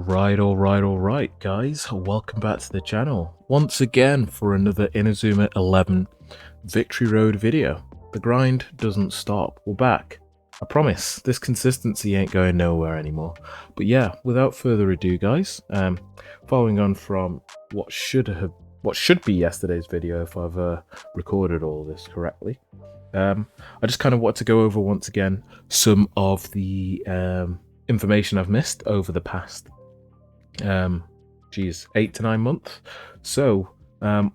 Alright, guys. Welcome back to the channel. Once again for another Inazuma 11 Victory Road video. The grind doesn't stop. We're back. I promise, this consistency ain't going nowhere anymore. But yeah, without further ado, guys, following on from what should be yesterday's video if I've recorded all this correctly. I just kind of want to go over once again some of the information I've missed over the past 8 to 9 months. So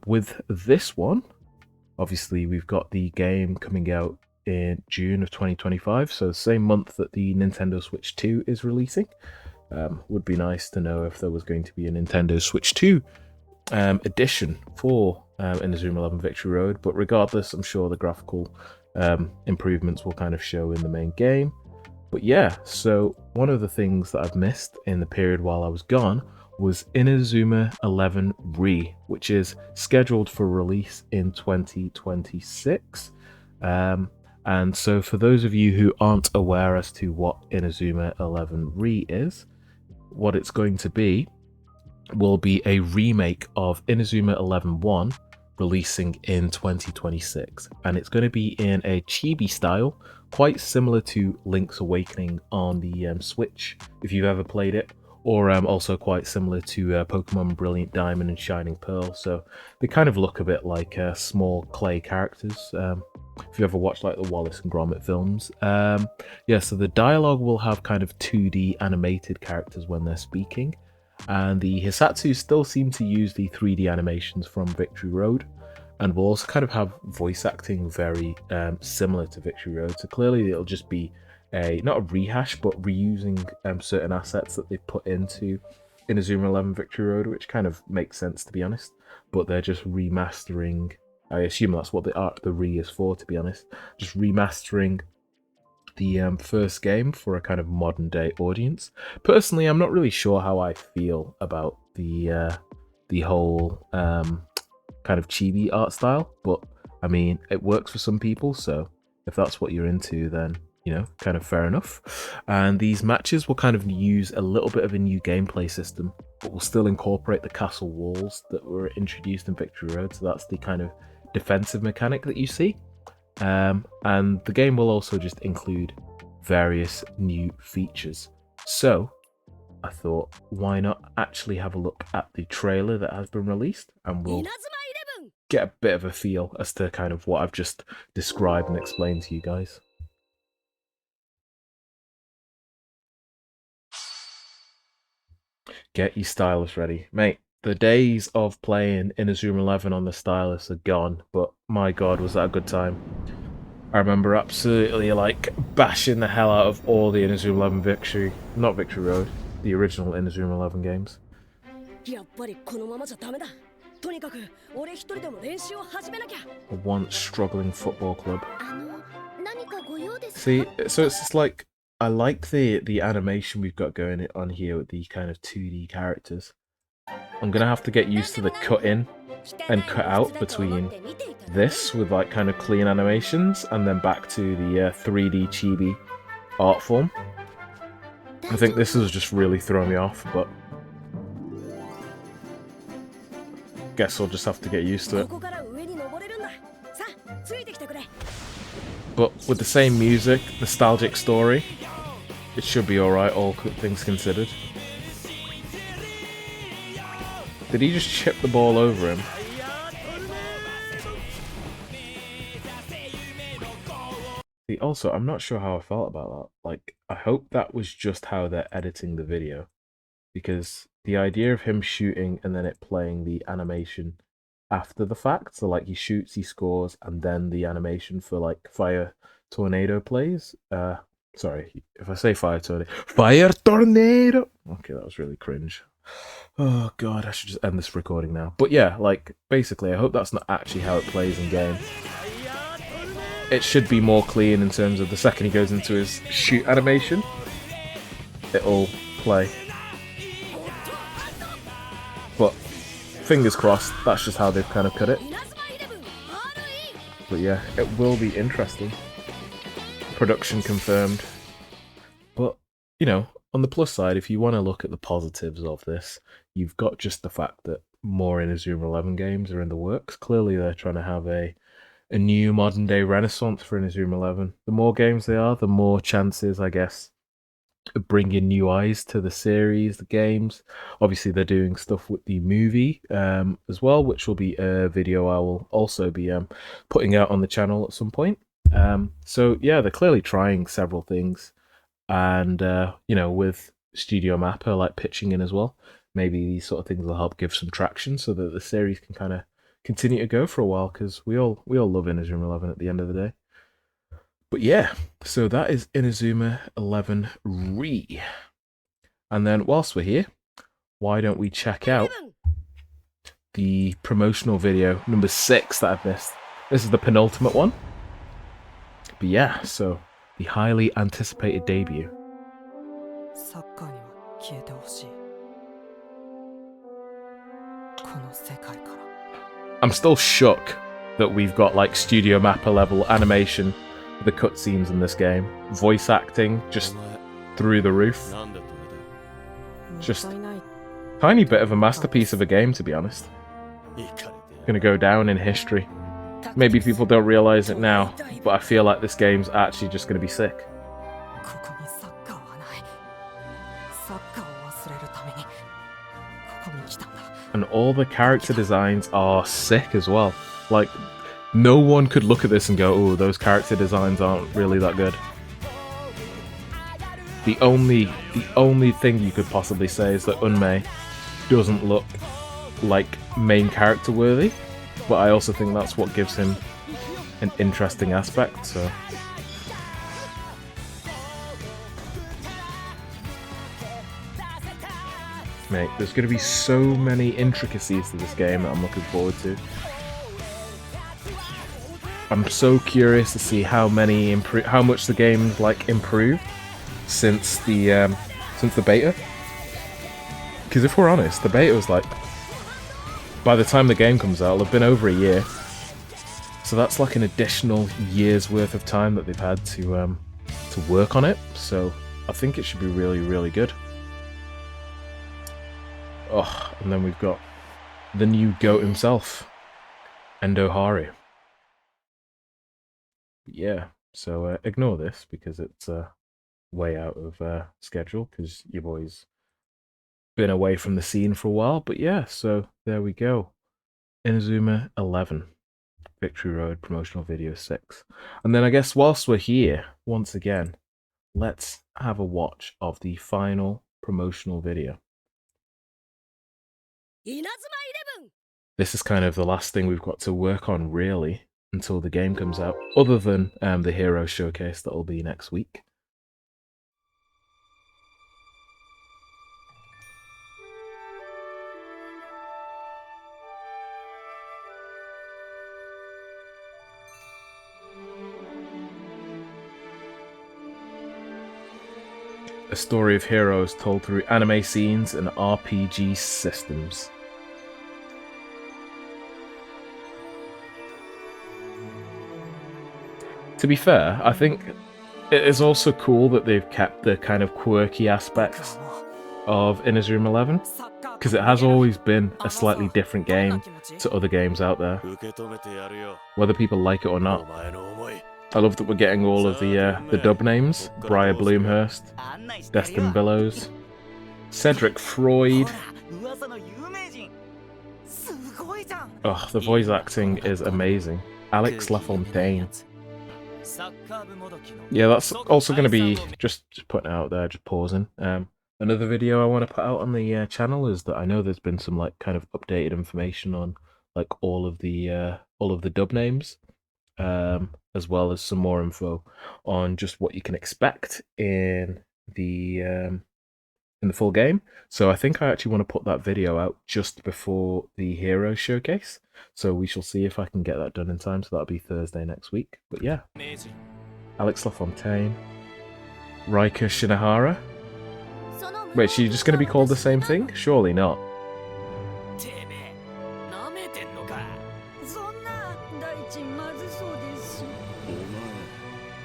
with this one, obviously we've got the game coming out in June of 2025, so the same month that the Nintendo Switch 2 is releasing. Would be nice to know if there was going to be a Nintendo Switch 2 edition for Inazuma 11 Victory Road, but regardless, I'm sure the graphical improvements will kind of show in the main game. But yeah, so one of the things that I've missed in the period while I was gone was Inazuma 11 Re, which is scheduled for release in 2026. And so for those of you who aren't aware as to what Inazuma 11 Re is, what it's going to be will be a remake of Inazuma 11 1 releasing in 2026, and it's going to be in a chibi style, quite similar to Link's Awakening on the Switch, if you've ever played it, or also quite similar to Pokemon Brilliant Diamond and Shining Pearl. So they kind of look a bit like small clay characters. If you ever watched like the Wallace and Gromit films, yeah. So the dialogue will have kind of 2D animated characters when they're speaking. And the Hisatsu still seem to use the 3D animations from Victory Road, and will also kind of have voice acting very similar to Victory Road. So clearly it'll just be not a rehash, but reusing certain assets that they put into Inazuma 11 Victory Road, which kind of makes sense, to be honest. But they're just remastering. I assume that's what the re is for, to be honest. Just remastering the first game for a kind of modern day audience. Personally, I'm not really sure how I feel about the whole kind of chibi art style, but I mean, it works for some people, so if that's what you're into, then you know, kind of fair enough. And these matches will kind of use a little bit of a new gameplay system, but will still incorporate the castle walls that were introduced in Victory Road. So that's the kind of defensive mechanic that you see. And the game will also just include various new features. So I thought, why not actually have a look at the trailer that has been released, and we'll get a bit of a feel as to kind of what I've just described and explained to you guys. Get your stylus ready, mate. The days of playing Inazuma 11 on the stylus are gone, but my god, was that a good time. I remember absolutely like bashing the hell out of all the Inazuma 11 Victory Road, the original Inazuma 11 games. A once struggling football club. See, so it's just like, I like the animation we've got going on here with the kind of 2D characters. I'm gonna have to get used to the cut in and cut out between this with like kind of clean animations and then back to the 3D chibi art form. I think this has just really thrown me off, but guess I'll just have to get used to it. But with the same music, nostalgic story, it should be alright, all things considered. Did he just chip the ball over him? See, also, I'm not sure how I felt about that. Like, I hope that was just how they're editing the video. Because the idea of him shooting and then it playing the animation after the fact, so like he shoots, he scores, and then the animation for like Fire Tornado plays. Sorry, if I say Fire Tornado! Okay, that was really cringe. Oh god, I should just end this recording now. But yeah, like, basically, I hope that's not actually how it plays in game. It should be more clean in terms of the second he goes into his shoot animation, it'll play. But fingers crossed, that's just how they've kind of cut it. But yeah, it will be interesting. Production confirmed. But, you know, on the plus side, if you want to look at the positives of this, you've got just the fact that more Inazuma 11 games are in the works. Clearly, they're trying to have a new modern day renaissance for Inazuma 11. The more games they are, the more chances, I guess, of bringing new eyes to the series, the games. Obviously, they're doing stuff with the movie as well, which will be a video I will also be putting out on the channel at some point. So yeah, they're clearly trying several things, and you know, with Studio Mappa like pitching in as well, maybe these sort of things will help give some traction so that the series can kind of continue to go for a while, because we all love Inazuma 11 at the end of the day. But yeah, so that is Inazuma 11 Re. And then whilst we're here, why don't we check out the promotional video number 6 that I've missed. This is the penultimate one. But yeah, so the highly anticipated debut. I'm still shook that we've got like Studio Mappa level animation, the cutscenes in this game, voice acting just through the roof. Just tiny bit of a masterpiece of a game, to be honest. Gonna go down in history. Maybe people don't realize it now, but I feel like this game's actually just gonna be sick. And all the character designs are sick as well. Like, no one could look at this and go, oh, those character designs aren't really that good. The only thing you could possibly say is that Unmei doesn't look like main character worthy, but I also think that's what gives him an interesting aspect, so. Mate, there's going to be so many intricacies to this game that I'm looking forward to. I'm so curious to see how much the game's like improved since the beta. Because if we're honest, the beta was like, by the time the game comes out, it'll have been over a year. So that's like an additional year's worth of time that they've had to work on it. So I think it should be really, really good. Oh, and then we've got the new GOAT himself, Endo Haru. Yeah, so ignore this because it's way out of schedule because your boy's been away from the scene for a while. But yeah, so there we go. Inazuma 11, Victory Road promotional video 6. And then I guess whilst we're here, once again, let's have a watch of the final promotional video. This is kind of the last thing we've got to work on, really, until the game comes out, other than the Hero Showcase that will be next week. A story of heroes told through anime scenes and RPG systems. To be fair, I think it is also cool that they've kept the kind of quirky aspects of Inazuma 11, because it has always been a slightly different game to other games out there, whether people like it or not. I love that we're getting all of the dub names: Briar Bloomhurst, Destin Billows, Cedric Freud. Oh, the voice acting is amazing. Alex LaFontaine. Yeah, that's also going to be, just putting it out there, just pausing. Another video I want to put out on the channel is that I know there's been some like kind of updated information on like all of the dub names, as well as some more info on just what you can expect in the full game. So I think I actually want to put that video out just before the Hero Showcase. So we shall see if I can get that done in time. So that'll be Thursday next week. But yeah, Alex LaFontaine, Raika Shinohara. Wait, she's just going to be called the same thing? Surely not.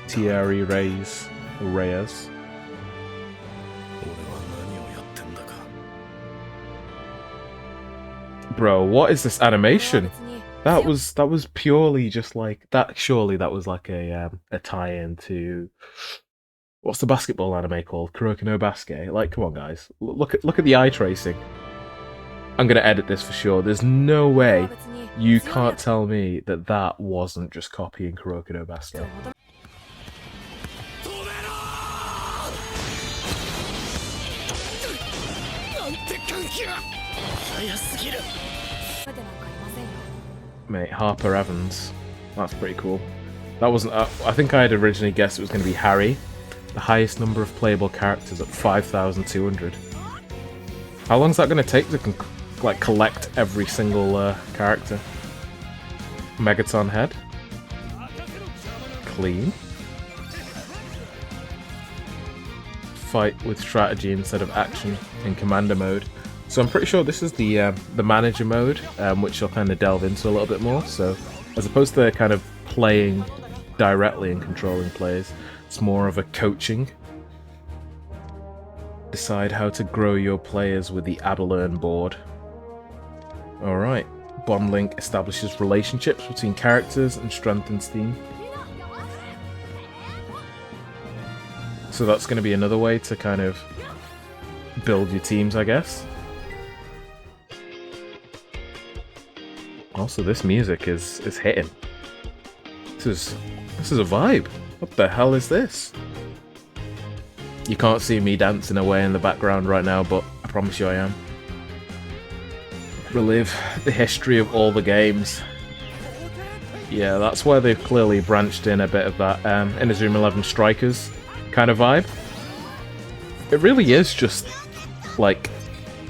Thierry Reyes. Bro, what is this animation? That was purely just like that. Surely that was like a tie-in to what's the basketball anime called? Kuroko no Basket. Like, come on, guys, look at the eye tracing. I'm gonna edit this for sure. There's no way you can't tell me that that wasn't just copying Kuroko no Basket. Mate, Harper Evans. That's pretty cool. That wasn't... I think I had originally guessed it was going to be Harry. The highest number of playable characters at 5,200. How long is that going to take to like collect every single character? Megaton head. Clean. Fight with strategy instead of action in commander mode. So I'm pretty sure this is the manager mode, which I'll kind of delve into a little bit more. So as opposed to kind of playing directly and controlling players, it's more of a coaching. Decide how to grow your players with the add-a-learn board. Alright, Bond Link establishes relationships between characters and strengthens team. So that's going to be another way to kind of build your teams, I guess. Also, this music is hitting. This is a vibe. What the hell is this? You can't see me dancing away in the background right now, but I promise you I am. Relive the history of all the games. Yeah, that's where they've clearly branched in a bit of that Inazuma 11 Strikers kind of vibe. It really is just like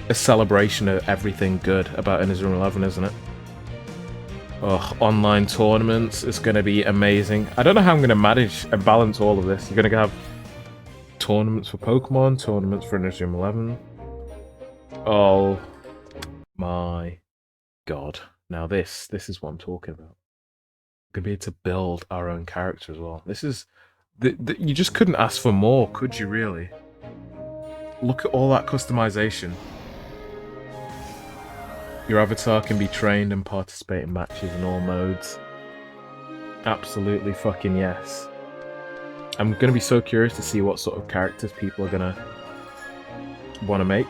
a celebration of everything good about Inazuma 11, isn't it? Oh, online tournaments is going to be amazing. I don't know how I'm going to manage and balance all of this. You're going to have tournaments for Pokemon, tournaments for Inazuma 11. Oh my god. Now this is what I'm talking about. We're going to be able to build our own character as well. This is... you just couldn't ask for more, could you really? Look at all that customization. Your avatar can be trained and participate in matches in all modes. Absolutely fucking yes. I'm going to be so curious to see what sort of characters people are going to want to make.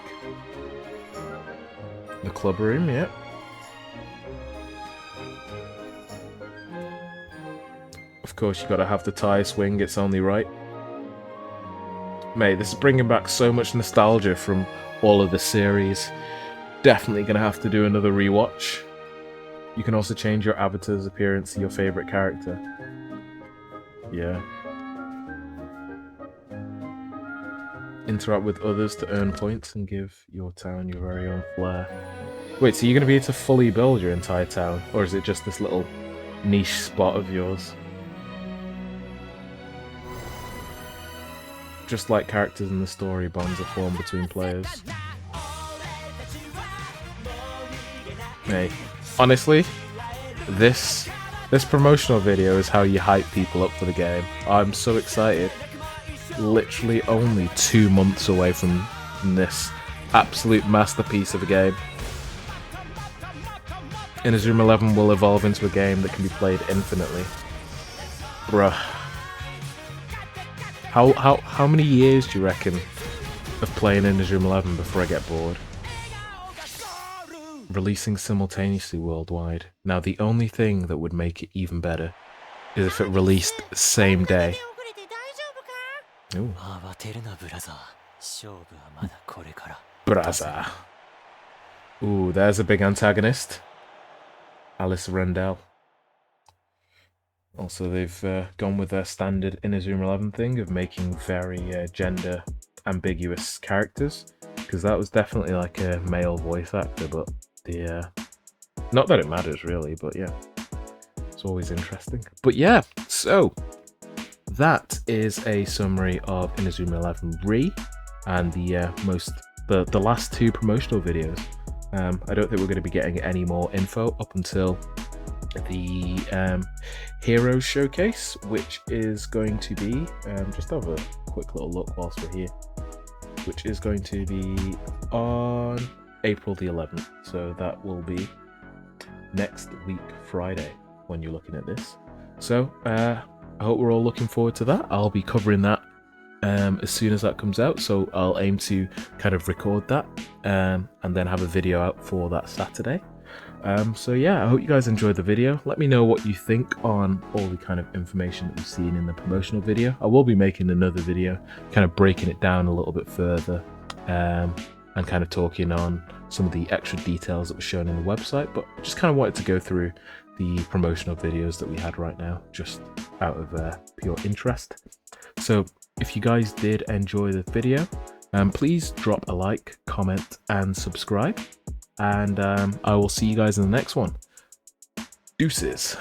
The club room, yeah. Of course, you got to have the tie swing, it's only right. Mate, this is bringing back so much nostalgia from all of the series. Definitely going to have to do another rewatch. You can also change your avatar's appearance to your favourite character. Yeah. Interact with others to earn points and give your town your very own flair. Wait, so you're going to be able to fully build your entire town? Or is it just this little niche spot of yours? Just like characters in the story, bonds are formed between players. Hey, honestly, this promotional video is how you hype people up for the game. I'm so excited. Literally only 2 months away from this absolute masterpiece of a game. Inazuma 11 will evolve into a game that can be played infinitely. Bruh. How many years do you reckon of playing Inazuma 11 before I get bored? Releasing simultaneously worldwide. Now the only thing that would make it even better is if it released the same day. Ooh. Braza. Ooh, there's a big antagonist. Alice Rendell. Also, they've gone with their standard Inazuma 11 thing of making very gender ambiguous characters, because that was definitely like a male voice actor, but the not that it matters really, but yeah, it's always interesting. But yeah, so that is a summary of Inazuma 11 Re and the last 2 promotional videos. I don't think we're going to be getting any more info up until the Heroes Showcase, which is going to be, just have a quick little look whilst we're here, which is going to be on April the 11th. So that will be next week, Friday, when you're looking at this. So I hope we're all looking forward to that. I'll be covering that as soon as that comes out. So I'll aim to kind of record that and then have a video out for that Saturday. So yeah, I hope you guys enjoyed the video. Let me know what you think on all the kind of information that we've seen in the promotional video. I will be making another video kind of breaking it down a little bit further and kind of talking on some of the extra details that were shown in the website, but just kind of wanted to go through the promotional videos that we had right now, just out of pure interest. So if you guys did enjoy the video, please drop a like, comment, and subscribe. And I will see you guys in the next one. Deuces.